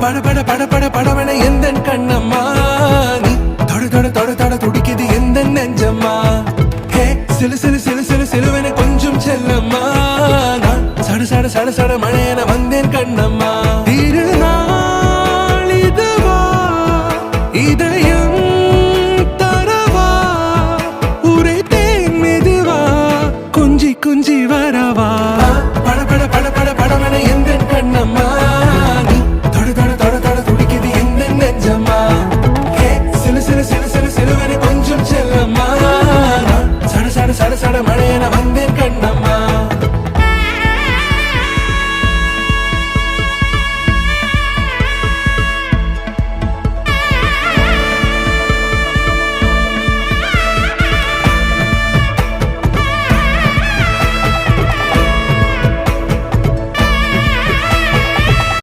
பட பட பட பட படவன எந்த கண்ணம்மா நீ தொட தொட தொட தொட துடிக்குது எந்த நெஞ்சம்மா ஹே சிலு சிலு சிலு சிலு சிலுவன கொஞ்சம் செல்லம்மா நான் சட சட சட சட மழையன வந்தேன் கண்ணம்மா